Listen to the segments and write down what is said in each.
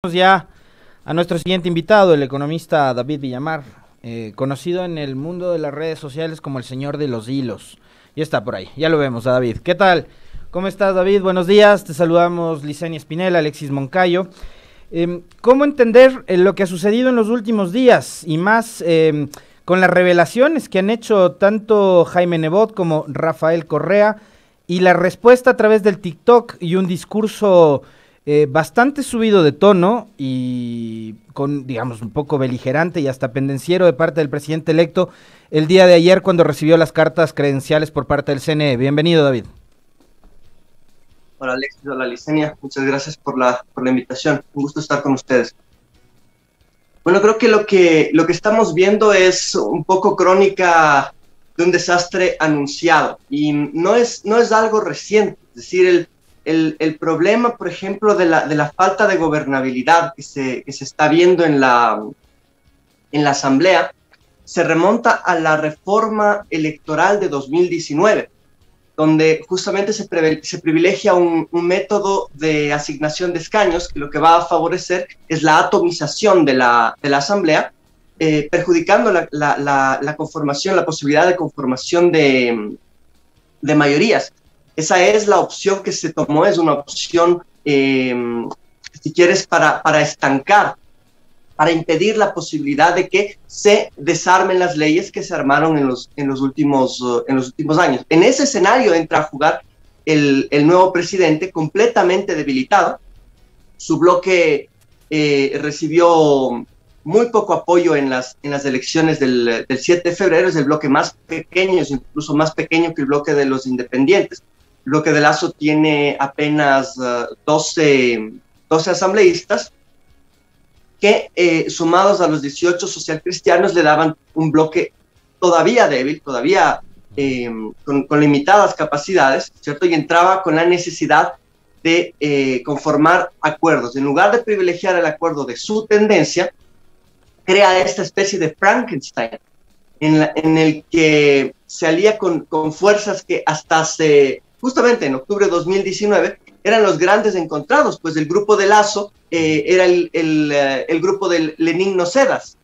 Ya a nuestro siguiente invitado, el economista David Villamar, conocido en el mundo de las redes sociales como el señor de los hilos. Ya está por ahí, ya lo vemos a David. ¿Qué tal? ¿Cómo estás, David? Buenos días, te saludamos Licenia Espinel, Alexis Moncayo. ¿Cómo entender lo que ha sucedido en los últimos días y más con las revelaciones que han hecho tanto Jaime Nebot como Rafael Correa y la respuesta a través del TikTok y un discurso bastante subido de tono y con, digamos, un poco beligerante y hasta pendenciero de parte del presidente electo el día de ayer cuando recibió las cartas credenciales por parte del CNE? Bienvenido, David. Hola Alexis, hola Licenia, muchas gracias por la invitación, un gusto estar con ustedes. Bueno, creo que lo que estamos viendo es un poco crónica de un desastre anunciado y no es algo reciente, es decir, el problema, por ejemplo, de la falta de gobernabilidad que se está viendo en la Asamblea se remonta a la reforma electoral de 2019, donde justamente se privilegia un método de asignación de escaños que lo que va a favorecer es la atomización de la Asamblea, perjudicando la conformación, la posibilidad de conformación de mayorías. Esa es la opción que se tomó, es una opción, si quieres, para estancar, para impedir la posibilidad de que se desarmen las leyes que se armaron en los últimos años. En ese escenario entra a jugar el nuevo presidente completamente debilitado. Su bloque recibió muy poco apoyo en las elecciones del 7 de febrero, es el bloque más pequeño, es incluso más pequeño que el bloque de los independientes. El bloque de Lasso tiene apenas 12 asambleístas, que sumados a los 18 socialcristianos le daban un bloque todavía débil, todavía con limitadas capacidades, ¿cierto? Y entraba con la necesidad de conformar acuerdos. En lugar de privilegiar el acuerdo de su tendencia, crea esta especie de Frankenstein, en el que se alía con fuerzas que hasta justamente en octubre de 2019, eran los grandes encontrados, pues el grupo de Lasso era el grupo de Lenín Nocedas,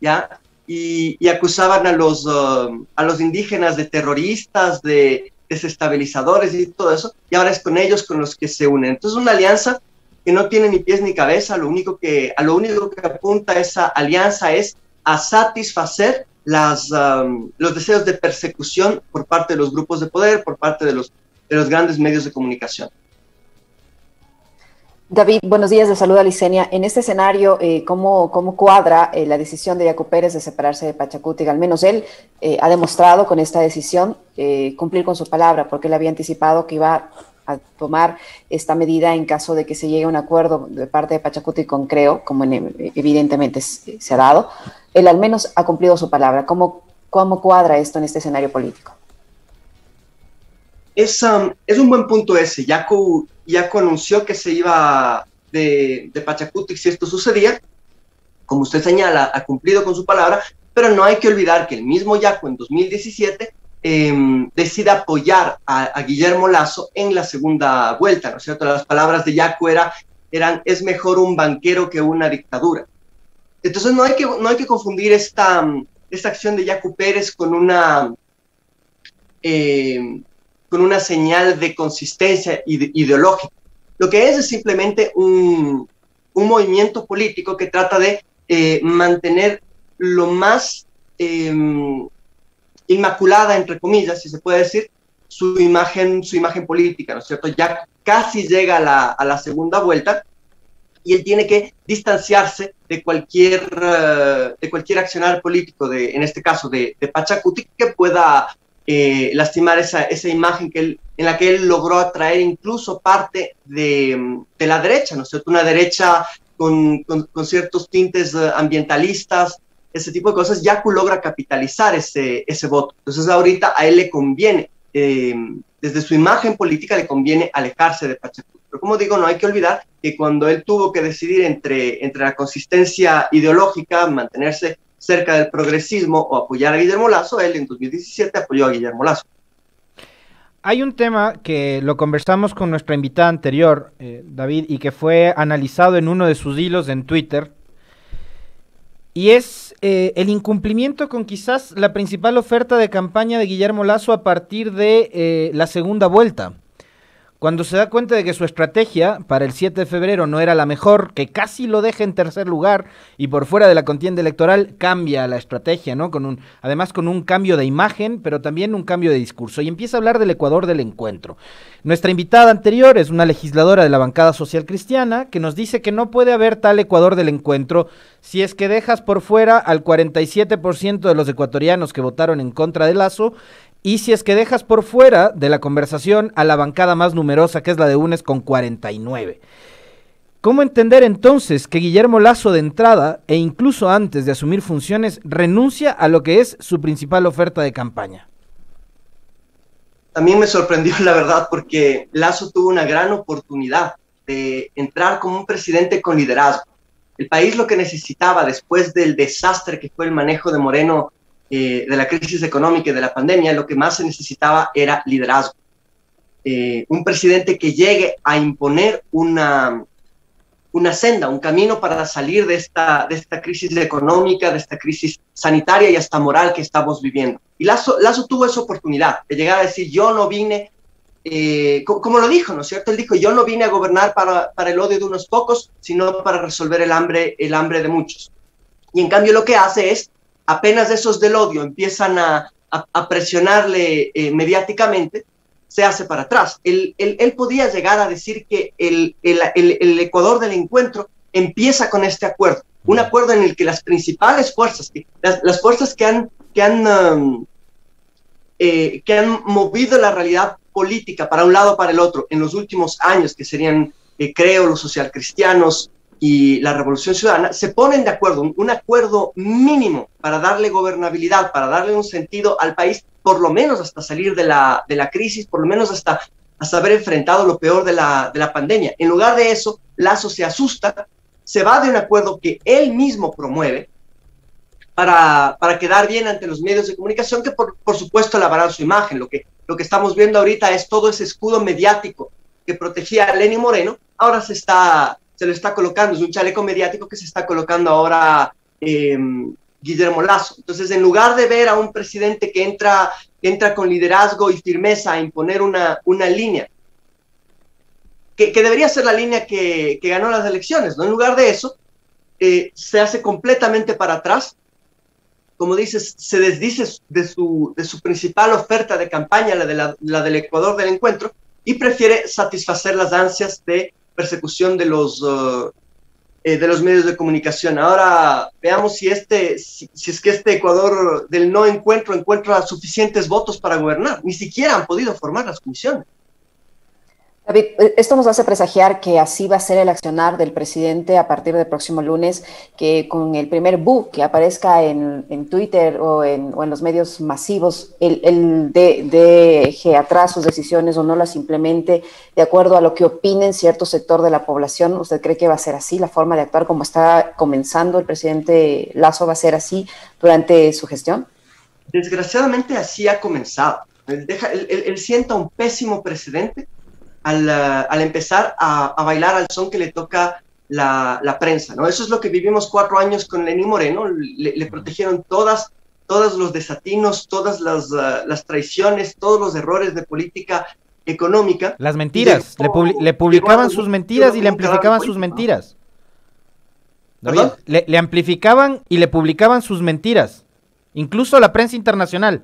¿ya? Y acusaban a los indígenas de terroristas, de desestabilizadores y todo eso, y ahora es con ellos con los que se unen. Entonces una alianza que no tiene ni pies ni cabeza, a lo único que apunta esa alianza es a satisfacer los deseos de persecución por parte de los grupos de poder, por parte de los grandes medios de comunicación. David, buenos días, de saluda Licenia. En este escenario, ¿cómo cuadra la decisión de Yacu Pérez de separarse de Pachacutic? Al menos él ha demostrado con esta decisión cumplir con su palabra, porque él había anticipado que iba a tomar esta medida en caso de que se llegue a un acuerdo de parte de Pachacutic con Creo, como evidentemente se ha dado. Él al menos ha cumplido su palabra. ¿Cómo cuadra esto en este escenario político? Es un buen punto ese. Yacu anunció que se iba de Pachacutic si esto sucedía. Como usted señala, ha cumplido con su palabra, pero no hay que olvidar que el mismo Yacu en 2017 decide apoyar a Guillermo Lasso en la segunda vuelta, ¿no es cierto? Las palabras de Yacu eran es mejor un banquero que una dictadura. Entonces no hay que confundir esta acción de Yacu Pérez con una señal de consistencia ideológica. Lo que es simplemente un movimiento político que trata de mantener lo más inmaculada, entre comillas, si se puede decir, su imagen política, ¿no es cierto? Ya casi llega a la segunda vuelta y él tiene que distanciarse de cualquier accionar político, en este caso de Pachacutic, que pueda lastimar esa imagen en la que él logró atraer incluso parte de la derecha, ¿no es cierto? Una derecha con ciertos tintes ambientalistas, ese tipo de cosas. Yacu logra capitalizar ese voto. Entonces ahorita a él le conviene, desde su imagen política le conviene alejarse de Pachacutic. Pero como digo, no hay que olvidar que cuando él tuvo que decidir entre la consistencia ideológica, mantenerse cerca del progresismo o apoyar a Guillermo Lasso, él en 2017 apoyó a Guillermo Lasso. Hay un tema que lo conversamos con nuestra invitada anterior, David, y que fue analizado en uno de sus hilos en Twitter, y es el incumplimiento con quizás la principal oferta de campaña de Guillermo Lasso a partir de la segunda vuelta. Cuando se da cuenta de que su estrategia para el 7 de febrero no era la mejor, que casi lo deja en tercer lugar y por fuera de la contienda electoral, cambia la estrategia, ¿no? Además con un cambio de imagen, pero también un cambio de discurso. Y empieza a hablar del Ecuador del encuentro. Nuestra invitada anterior es una legisladora de la bancada social cristiana que nos dice que no puede haber tal Ecuador del encuentro si es que dejas por fuera al 47% de los ecuatorianos que votaron en contra de Lasso, y si es que dejas por fuera de la conversación a la bancada más numerosa, que es la de UNES, con 49. ¿Cómo entender entonces que Guillermo Lasso de entrada, e incluso antes de asumir funciones, renuncia a lo que es su principal oferta de campaña? También me sorprendió, la verdad, porque Lasso tuvo una gran oportunidad de entrar como un presidente con liderazgo. El país lo que necesitaba después del desastre que fue el manejo de Moreno, de la crisis económica y de la pandemia, lo que más se necesitaba era liderazgo. Un presidente que llegue a imponer una senda, un camino para salir de esta crisis económica, de esta crisis sanitaria y hasta moral que estamos viviendo. Y Lasso tuvo esa oportunidad de llegar a decir, yo no vine, como lo dijo, ¿no es cierto? Él dijo, yo no vine a gobernar para el odio de unos pocos, sino para resolver el hambre de muchos. Y en cambio lo que hace es, apenas esos del odio empiezan a presionarle mediáticamente, se hace para atrás. Él podía llegar a decir que el Ecuador del encuentro empieza con este acuerdo, un acuerdo en el que las principales fuerzas, las fuerzas que han movido la realidad política para un lado o para el otro en los últimos años, que serían, creo, los socialcristianos y la Revolución Ciudadana, se ponen de acuerdo, un acuerdo mínimo para darle gobernabilidad, para darle un sentido al país, por lo menos hasta salir de la crisis, por lo menos hasta haber enfrentado lo peor de la pandemia. En lugar de eso, Lasso se asusta, se va de un acuerdo que él mismo promueve para quedar bien ante los medios de comunicación, que por supuesto lavarán su imagen. Lo que estamos viendo ahorita es todo ese escudo mediático que protegía a Lenín Moreno, ahora se lo está colocando, es un chaleco mediático que se está colocando ahora Guillermo Lasso. Entonces, en lugar de ver a un presidente que entra con liderazgo y firmeza a imponer una línea, que debería ser la línea que ganó las elecciones, ¿no? En lugar de eso, se hace completamente para atrás. Como dices, se desdice de su principal oferta de campaña, la del Ecuador del encuentro, y prefiere satisfacer las ansias de persecución de los medios de comunicación. Ahora veamos si es que este Ecuador del no encuentro encuentra suficientes votos para gobernar. Ni siquiera han podido formar las comisiones. David, esto nos hace presagiar que así va a ser el accionar del presidente a partir del próximo lunes, que con el primer bug que aparezca en Twitter o en los medios masivos, él deje atrás sus decisiones o no las implemente de acuerdo a lo que opinen cierto sector de la población. ¿Usted cree que va a ser así la forma de actuar como está comenzando el presidente Lasso? ¿Va a ser así durante su gestión? Desgraciadamente así ha comenzado. Él sienta un pésimo precedente al empezar a bailar al son que le toca la prensa, ¿no? Eso es lo que vivimos 4 años con Lenín Moreno. Le protegieron todos los desatinos, todas las traiciones, todos los errores de política económica. Las mentiras, le publicaban sus mentiras y le amplificaban sus mentiras. David, le amplificaban y le publicaban sus mentiras, incluso la prensa internacional.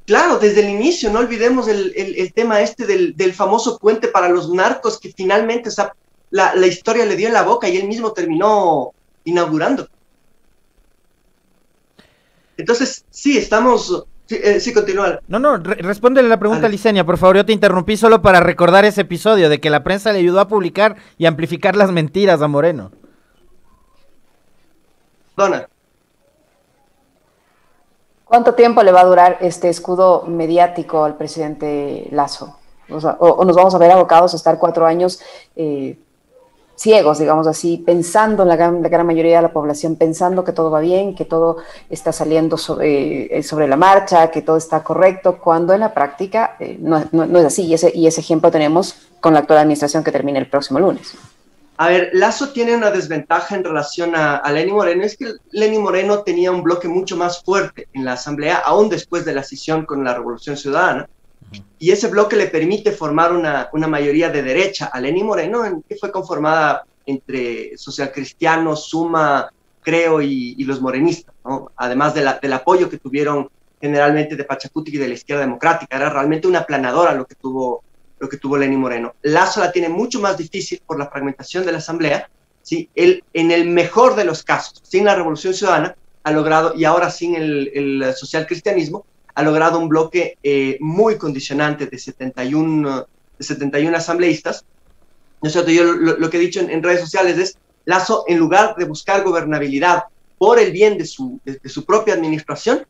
Claro, desde el inicio, no olvidemos el tema del famoso puente para los narcos, que finalmente la historia le dio en la boca y él mismo terminó inaugurando. Entonces, sí, estamos... Sí, continúa. No, respóndele la pregunta a Licenia, por favor. Yo te interrumpí solo para recordar ese episodio de que la prensa le ayudó a publicar y amplificar las mentiras a Moreno. Dona. ¿Cuánto tiempo le va a durar este escudo mediático al presidente Lasso? O nos vamos a ver abocados a estar 4 años ciegos, digamos así, pensando la gran mayoría de la población, pensando que todo va bien, que todo está saliendo sobre la marcha, que todo está correcto, cuando en la práctica no es así, y ese ejemplo tenemos con la actual administración que termina el próximo lunes. A ver, Lasso tiene una desventaja en relación a Lenín Moreno, es que Lenín Moreno tenía un bloque mucho más fuerte en la Asamblea, aún después de la escisión con la Revolución Ciudadana, y ese bloque le permite formar una mayoría de derecha a Lenín Moreno, que fue conformada entre socialcristianos, Suma, Creo y los morenistas, ¿no? Además del apoyo que tuvieron generalmente de Pachacuti y de la izquierda democrática. Era realmente una aplanadora lo que tuvo Lenín Moreno. Lasso la tiene mucho más difícil por la fragmentación de la Asamblea. ¿Sí? Él, en el mejor de los casos, sin la Revolución Ciudadana, ha logrado, y ahora sin el socialcristianismo, ha logrado un bloque muy condicionante de 71 asambleístas. ¿No es cierto? Yo lo que he dicho en redes sociales es, Lasso, en lugar de buscar gobernabilidad por el bien de su propia administración,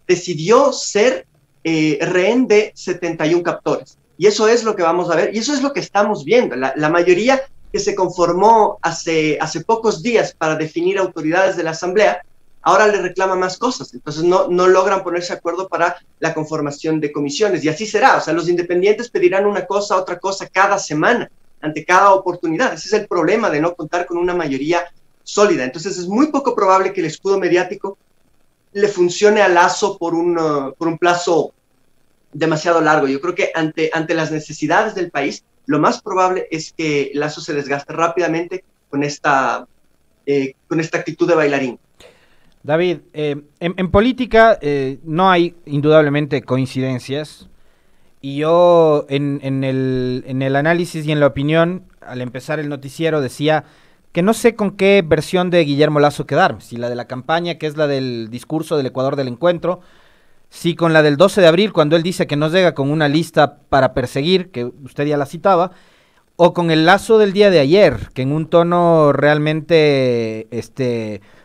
decidió ser rehén de 71 captores. Y eso es lo que vamos a ver, y eso es lo que estamos viendo. La mayoría que se conformó hace pocos días para definir autoridades de la Asamblea, ahora le reclama más cosas. Entonces no logran ponerse de acuerdo para la conformación de comisiones. Y así será. O sea, los independientes pedirán una cosa, otra cosa cada semana, ante cada oportunidad. Ese es el problema de no contar con una mayoría sólida. Entonces es muy poco probable que el escudo mediático le funcione a Lasso por un plazo demasiado largo. Yo creo que ante las necesidades del país, lo más probable es que Lasso se desgaste rápidamente con esta actitud de bailarín. David, en política no hay indudablemente coincidencias, y yo en el análisis y en la opinión, al empezar el noticiero, decía que no sé con qué versión de Guillermo Lasso quedarme, si la de la campaña, que es la del discurso del Ecuador del encuentro, si con la del 12 de abril, cuando él dice que nos llega con una lista para perseguir, que usted ya la citaba, o con el Lasso del día de ayer, que en un tono realmente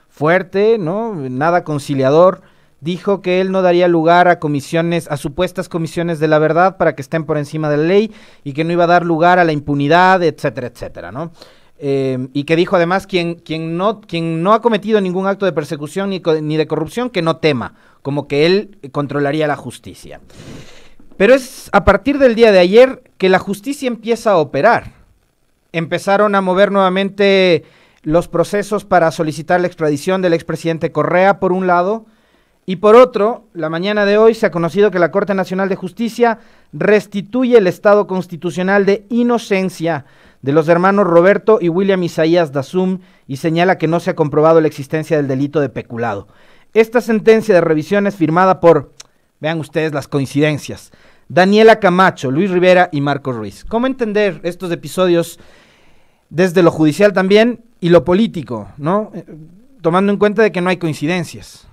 fuerte, ¿no? Nada conciliador, dijo que él no daría lugar a comisiones, a supuestas comisiones de la verdad para que estén por encima de la ley, y que no iba a dar lugar a la impunidad, etcétera, etcétera, ¿no? Y que dijo además quien no ha cometido ningún acto de persecución ni de corrupción, que no tema, como que él controlaría la justicia. Pero es a partir del día de ayer que la justicia empieza a operar. Empezaron a mover nuevamente los procesos para solicitar la extradición del expresidente Correa, por un lado, y por otro, la mañana de hoy se ha conocido que la Corte Nacional de Justicia restituye el estado constitucional de inocencia de los hermanos Roberto y William Isaías Dasum, y señala que no se ha comprobado la existencia del delito de peculado. Esta sentencia de revisión es firmada por, vean ustedes las coincidencias, Daniela Camacho, Luis Rivera y Marcos Ruiz. ¿Cómo entender estos episodios desde lo judicial también y lo político, ¿no? Tomando en cuenta de que no hay coincidencias.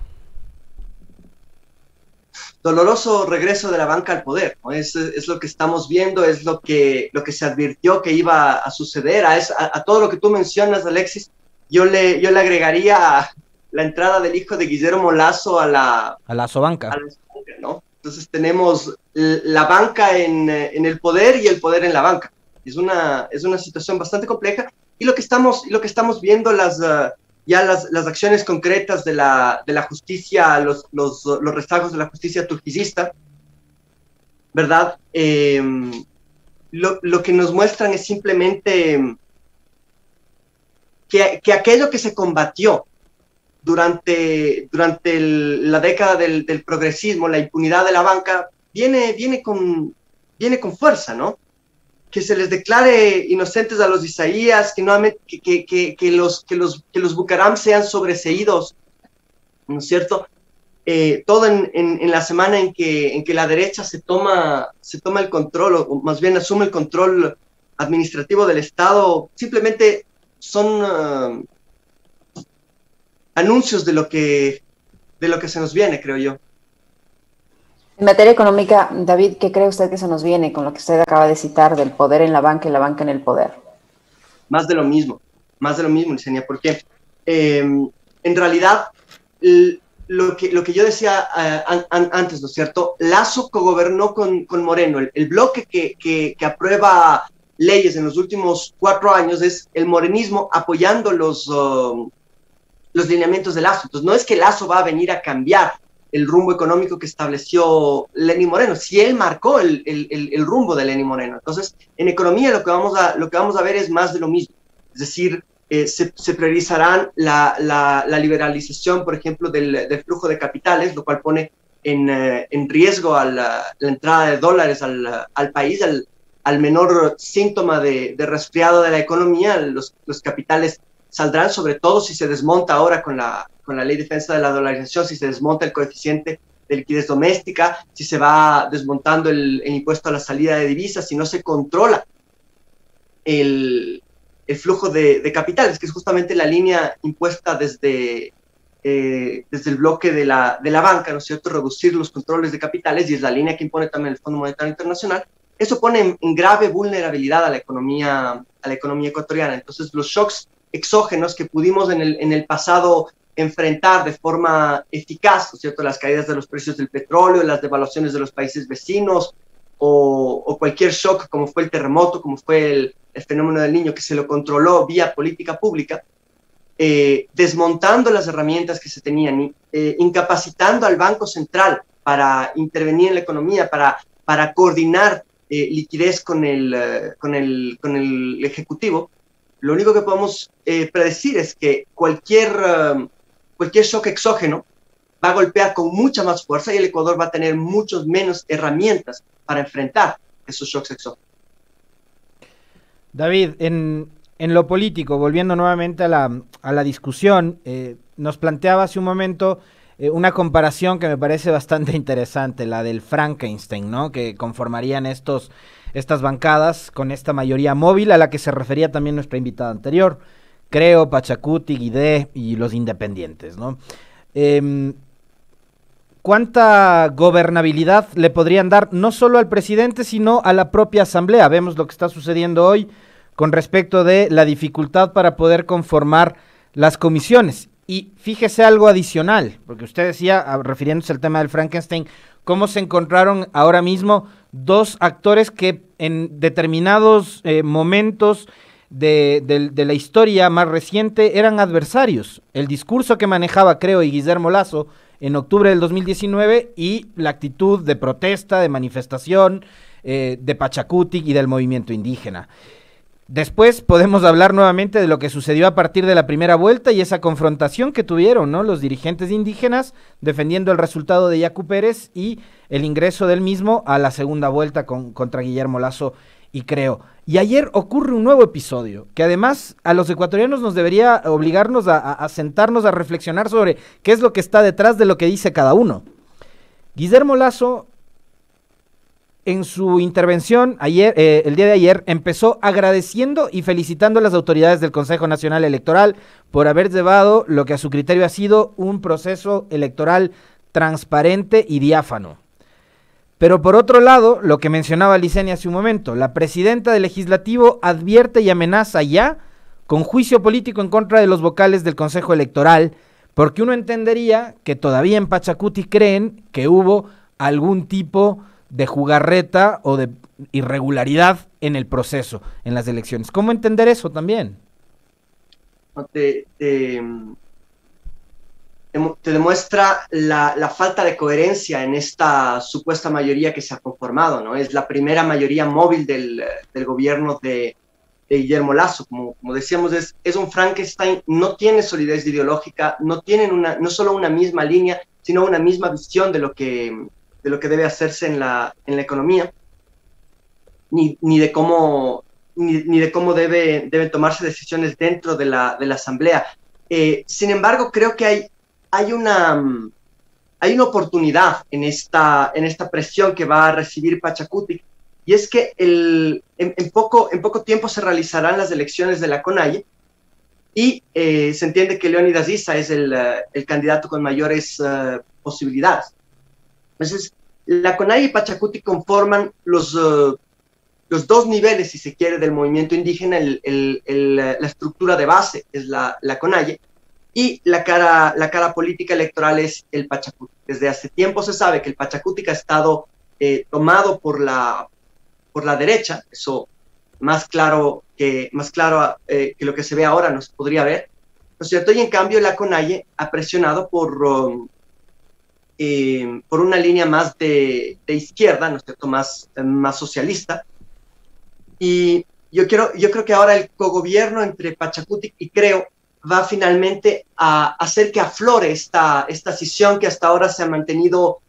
Doloroso regreso de la banca al poder, ¿no? Es lo que estamos viendo, es lo que se advirtió que iba a suceder. A todo lo que tú mencionas, Alexis, yo le agregaría la entrada del hijo de Guillermo Lasso a la Lassobanca, ¿no? Entonces tenemos la banca en el poder y el poder en la banca. Es una situación bastante compleja, y lo que estamos viendo, las acciones concretas de la justicia, los rezagos de la justicia trujillista, ¿verdad? Lo que nos muestran es simplemente que aquello que se combatió durante la década del progresismo, la impunidad de la banca, viene con fuerza, ¿no? Que se les declare inocentes a los Isaías, que los Bucaram sean sobreseídos, ¿no es cierto? Todo en la semana en que la derecha se toma el control, o más bien asume el control administrativo del Estado, simplemente son anuncios de lo que se nos viene, creo yo. En materia económica, David, ¿qué cree usted que se nos viene con lo que usted acaba de citar del poder en la banca y la banca en el poder? Más de lo mismo, Licenia, porque en realidad lo que yo decía antes, ¿no es cierto? Lasso cogobernó con Moreno, el bloque que aprueba leyes en los últimos 4 años es el morenismo apoyando los lineamientos de Lasso. Entonces, no es que Lasso va a venir a cambiar el rumbo económico que estableció Lenín Moreno, si él marcó el rumbo de Lenín Moreno. Entonces, en economía lo que vamos a ver es más de lo mismo. Es decir, se priorizarán la liberalización, por ejemplo, del flujo de capitales, lo cual pone en riesgo a la entrada de dólares al país, al menor síntoma de resfriado de la economía, los capitales saldrán, sobre todo si se desmonta ahora con la ley de defensa de la dolarización, si se desmonta el coeficiente de liquidez doméstica, si se va desmontando el impuesto a la salida de divisas, si no se controla el flujo de capitales, que es justamente la línea impuesta desde el bloque de la banca, ¿no es cierto?, reducir los controles de capitales, y es la línea que impone también el Fondo Monetario Internacional. Eso pone en grave vulnerabilidad a la economía ecuatoriana. Entonces, los shocks exógenos que pudimos en el pasado enfrentar de forma eficaz, ¿no es cierto?, las caídas de los precios del petróleo, las devaluaciones de los países vecinos, o cualquier shock como fue el terremoto, como fue el fenómeno del Niño, que se lo controló vía política pública, desmontando las herramientas que se tenían, incapacitando al Banco Central para intervenir en la economía, para coordinar liquidez con el Ejecutivo. Lo único que podemos predecir es que cualquier shock exógeno va a golpear con mucha más fuerza, y el Ecuador va a tener muchas menos herramientas para enfrentar esos shocks exógenos. David, en lo político, volviendo nuevamente a la discusión, nos planteaba hace un momento una comparación que me parece bastante interesante, la del Frankenstein, ¿no?, que conformarían estas bancadas con esta mayoría móvil a la que se refería también nuestra invitada anterior, Creo, Pachacuti, Guidé y los independientes, ¿no? ¿Cuánta gobernabilidad le podrían dar no solo al presidente, sino a la propia asamblea? Vemos lo que está sucediendo hoy con respecto de la dificultad para poder conformar las comisiones. Y fíjese algo adicional, porque usted decía, refiriéndose al tema del Frankenstein, cómo se encontraron ahora mismo dos actores que en determinados momentos de la historia más reciente eran adversarios. El discurso que manejaba, Creo, y Guillermo Lasso en octubre del 2019, y la actitud de protesta, de manifestación de Pachacuti y del movimiento indígena. Después podemos hablar nuevamente de lo que sucedió a partir de la primera vuelta y esa confrontación que tuvieron, ¿no?, los dirigentes indígenas defendiendo el resultado de Yacu Pérez y el ingreso del mismo a la segunda vuelta contra Guillermo Lasso y Creo. Y ayer ocurre un nuevo episodio que además a los ecuatorianos nos debería obligarnos a sentarnos a reflexionar sobre qué es lo que está detrás de lo que dice cada uno. Guillermo Lasso, en su intervención ayer, el día de ayer, empezó agradeciendo y felicitando a las autoridades del Consejo Nacional Electoral por haber llevado lo que a su criterio ha sido un proceso electoral transparente y diáfano. Pero por otro lado, lo que mencionaba Licenia hace un momento, la presidenta del Legislativo advierte y amenaza ya con juicio político en contra de los vocales del Consejo Electoral, porque uno entendería que todavía en Pachacuti creen que hubo algún tipo de jugarreta o de irregularidad en el proceso, en las elecciones. ¿Cómo entender eso también? Te demuestra la falta de coherencia en esta supuesta mayoría que se ha conformado, ¿no? Es la primera mayoría móvil del gobierno de Guillermo Lasso. Como decíamos, es un Frankenstein, no tiene solidez ideológica, no tienen no solo una misma línea, sino una misma visión de lo que debe hacerse en la economía, ni de cómo deben tomarse decisiones dentro de la asamblea. Sin embargo, creo que hay una oportunidad en esta presión que va a recibir Pachacuti, y es que en poco tiempo se realizarán las elecciones de la CONAIE, y se entiende que Leónidas Issa es el candidato con mayores posibilidades. Entonces, la CONAIE y Pachacuti conforman los dos niveles, si se quiere, del movimiento indígena. La estructura de base es la CONAIE, y la cara política electoral es el Pachacuti. Desde hace tiempo se sabe que el Pachacuti ha estado tomado por la derecha. Eso más claro que lo que se ve ahora, no se podría ver, ¿no es cierto? Y en cambio la CONAIE ha presionado por una línea más de izquierda, ¿no es cierto?, más socialista. Y yo creo que ahora el cogobierno entre Pachacutic y Creo va finalmente a hacer que aflore esta escisión que hasta ahora se ha mantenido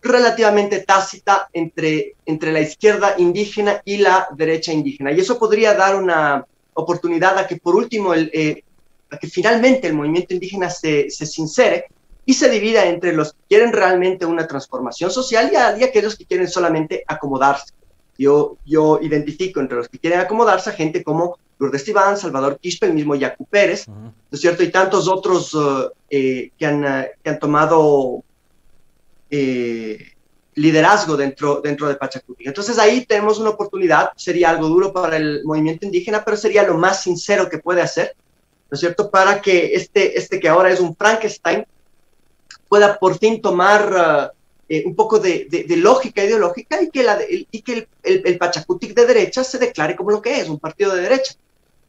relativamente tácita entre la izquierda indígena y la derecha indígena. Y eso podría dar una oportunidad a que, por último, a que finalmente el movimiento indígena se sincere y se divida entre los que quieren realmente una transformación social y aquellos que quieren solamente acomodarse. Yo identifico entre los que quieren acomodarse a gente como Lourdes Tibán, Salvador Quispe, el mismo Yacu Pérez, ¿no es cierto? Y tantos otros que han tomado liderazgo dentro de Pachacutic. Entonces ahí tenemos una oportunidad, sería algo duro para el movimiento indígena, pero sería lo más sincero que puede hacer, ¿no es cierto?, para que este que ahora es un Frankenstein pueda por fin tomar un poco de lógica ideológica y que el Pachacutic de derecha se declare como lo que es, un partido de derecha.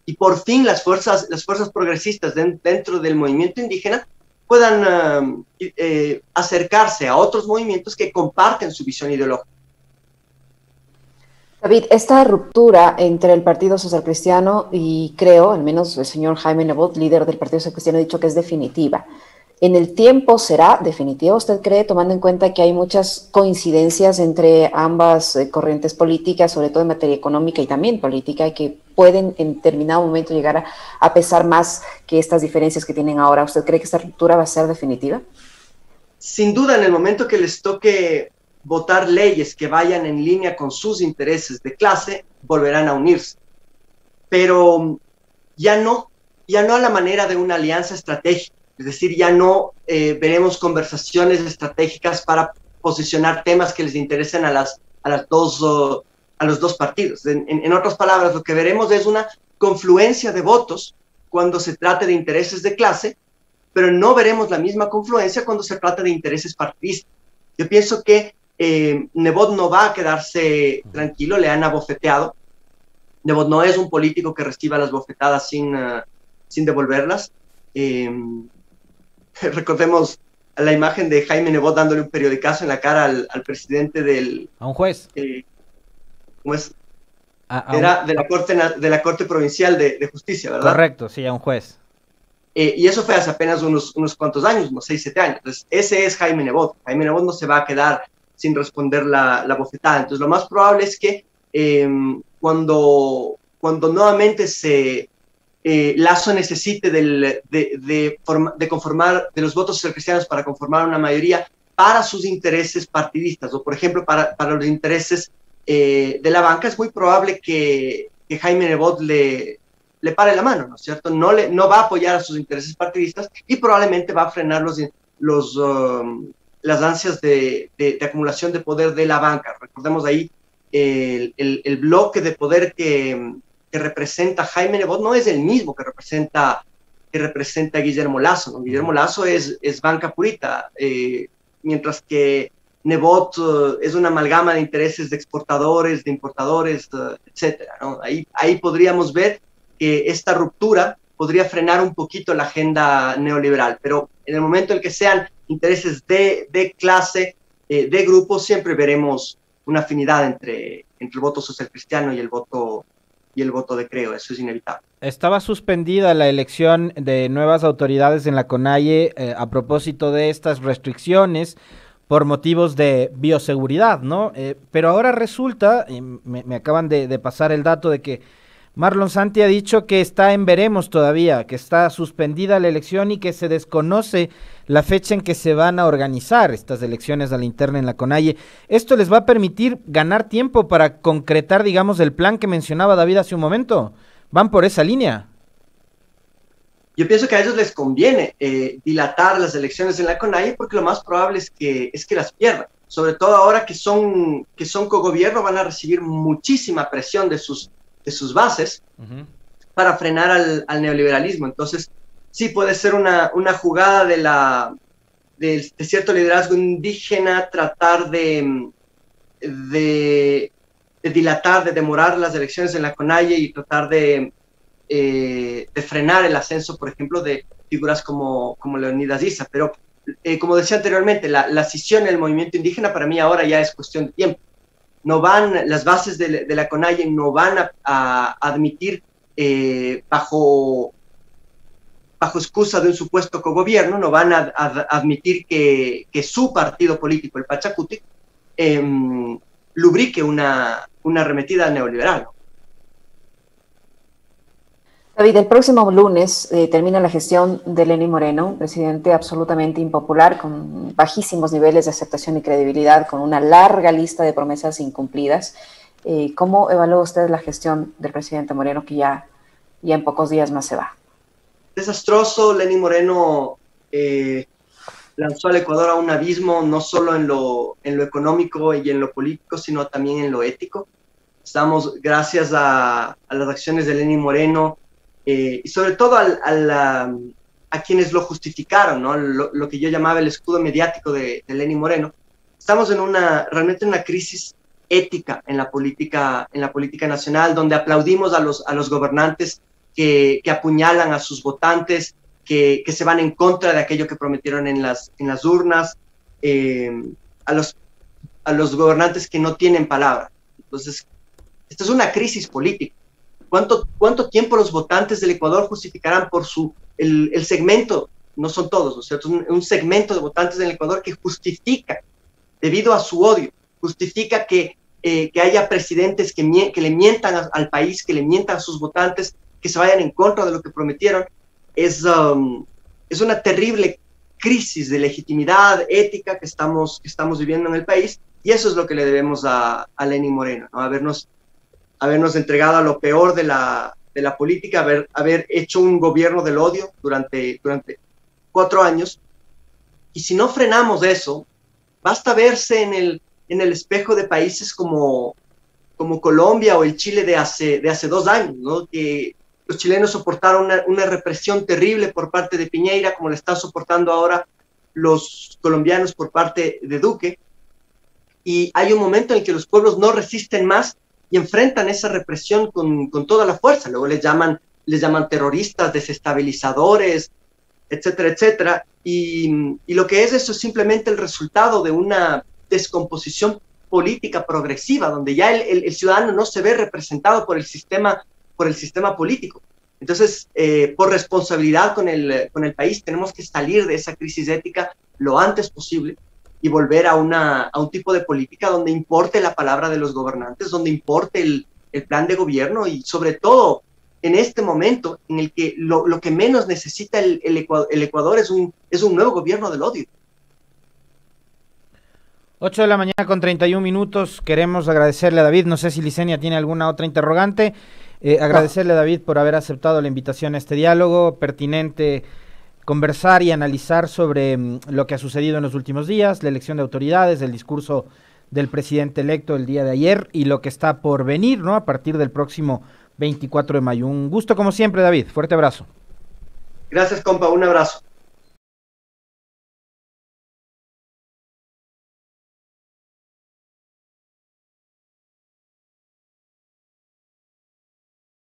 Y por fin las fuerzas progresistas dentro del movimiento indígena puedan acercarse a otros movimientos que comparten su visión ideológica. David, esta ruptura entre el Partido Social Cristiano y Creo, al menos el señor Jaime Nebot, líder del Partido Social Cristiano, ha dicho que es definitiva. ¿En el tiempo será definitiva, usted cree, tomando en cuenta que hay muchas coincidencias entre ambas corrientes políticas, sobre todo en materia económica y también política, y que pueden en determinado momento llegar a pesar más que estas diferencias que tienen ahora? ¿Usted cree que esta ruptura va a ser definitiva? Sin duda, en el momento que les toque votar leyes que vayan en línea con sus intereses de clase, volverán a unirse. Pero ya no a la manera de una alianza estratégica. Es decir, ya no veremos conversaciones estratégicas para posicionar temas que les interesen a los dos partidos. En otras palabras, lo que veremos es una confluencia de votos cuando se trate de intereses de clase, pero no veremos la misma confluencia cuando se trata de intereses partidistas. Yo pienso que Nebot no va a quedarse tranquilo, le han abofeteado. Nebot no es un político que reciba las bofetadas sin devolverlas. Recordemos la imagen de Jaime Nebot dándole un periodicazo en la cara al presidente del... A un juez. ¿Cómo es? Era de la Corte Provincial de Justicia, ¿verdad? Correcto, sí, a un juez. Y eso fue hace apenas unos cuantos años, unos 6, 7 años. Entonces, ese es Jaime Nebot. Jaime Nebot no se va a quedar sin responder la bofetada. Entonces, lo más probable es que cuando nuevamente Lasso necesite de conformar, de los votos cristianos para conformar una mayoría para sus intereses partidistas, o por ejemplo para los intereses de la banca, es muy probable que Jaime Nebot le pare la mano, ¿no es cierto? No va a apoyar a sus intereses partidistas y probablemente va a frenar las ansias de acumulación de poder de la banca. Recordemos ahí el bloque de poder que representa Jaime Nebot no es el mismo que representa Guillermo Lasso, ¿no? Guillermo Lasso es banca purita, mientras que Nebot es una amalgama de intereses de exportadores, de importadores, etcétera, ¿no? Ahí podríamos ver que esta ruptura podría frenar un poquito la agenda neoliberal, pero en el momento en que sean intereses de clase, de grupo, siempre veremos una afinidad entre el voto social cristiano y el voto de Creo. Eso es inevitable. Estaba suspendida la elección de nuevas autoridades en la CONAIE a propósito de estas restricciones por motivos de bioseguridad, ¿no? Pero ahora resulta, me acaban de pasar el dato de que Marlon Santi ha dicho que está en veremos todavía, que está suspendida la elección y que se desconoce la fecha en que se van a organizar estas elecciones a la interna en la CONAIE. ¿Esto les va a permitir ganar tiempo para concretar, digamos, el plan que mencionaba David hace un momento? ¿Van por esa línea? Yo pienso que a ellos les conviene dilatar las elecciones en la CONAIE porque lo más probable es que las pierdan. Sobre todo ahora que son cogobierno, van a recibir muchísima presión de sus bases para frenar al neoliberalismo. Entonces, sí puede ser una jugada de cierto liderazgo indígena, tratar de dilatar, de demorar las elecciones en la CONAIE y tratar de frenar el ascenso, por ejemplo, de figuras como Leonidas Issa. Pero, como decía anteriormente, la escisión en el movimiento indígena para mí ahora ya es cuestión de tiempo. No van, las bases de la CONAIE no van a admitir bajo excusa de un supuesto cogobierno, no van a admitir que su partido político, el Pachacutic, lubrique una arremetida neoliberal, ¿no? David, el próximo lunes termina la gestión de Lenín Moreno, un presidente absolutamente impopular, con bajísimos niveles de aceptación y credibilidad, con una larga lista de promesas incumplidas. ¿Cómo evalúa usted la gestión del presidente Moreno, que ya en pocos días más se va? Desastroso. Lenín Moreno lanzó al Ecuador a un abismo, no solo en lo económico y en lo político, sino también en lo ético. Estamos, gracias a las acciones de Lenín Moreno, y sobre todo a quienes lo justificaron, ¿no? Lo que yo llamaba el escudo mediático de Lenín Moreno. Estamos realmente en una crisis ética en la política nacional, donde aplaudimos a los gobernantes que apuñalan a sus votantes, que se van en contra de aquello que prometieron en las urnas, a los gobernantes que no tienen palabra. Entonces, esta es una crisis política. ¿Cuánto tiempo los votantes del Ecuador justificarán por el segmento, no son todos, ¿no es cierto? Un segmento de votantes del Ecuador que justifica, debido a su odio, justifica que haya presidentes que le mientan al país, que le mientan a sus votantes, que se vayan en contra de lo que prometieron? Es una terrible crisis de legitimidad ética que estamos viviendo en el país, y eso es lo que le debemos a Lenín Moreno, ¿no? Habernos entregado a lo peor de la política, haber hecho un gobierno del odio durante 4 años. Y si no frenamos eso, basta verse en el espejo de países como Colombia o el Chile de hace 2 años, ¿no? Que los chilenos soportaron una represión terrible por parte de Piñera, como la están soportando ahora los colombianos por parte de Duque. Y hay un momento en el que los pueblos no resisten más y enfrentan esa represión con toda la fuerza. Luego les llaman terroristas, desestabilizadores, etcétera, etcétera. Y lo que es eso es simplemente el resultado de una descomposición política progresiva, donde ya el ciudadano no se ve representado por el sistema político. Entonces, por responsabilidad con el país, tenemos que salir de esa crisis ética lo antes posible y volver a un tipo de política donde importe la palabra de los gobernantes, donde importe el plan de gobierno, y sobre todo en este momento en el que lo que menos necesita el Ecuador es un nuevo gobierno del odio. 8 de la mañana con 31 minutos. Queremos agradecerle a David, no sé si Licenia tiene alguna otra interrogante. Agradecerle a David por haber aceptado la invitación a este diálogo pertinente, conversar y analizar sobre lo que ha sucedido en los últimos días, la elección de autoridades, el discurso del presidente electo el día de ayer y lo que está por venir, ¿no? A partir del próximo 24 de mayo. Un gusto como siempre, David. Fuerte abrazo. Gracias, compa. Un abrazo.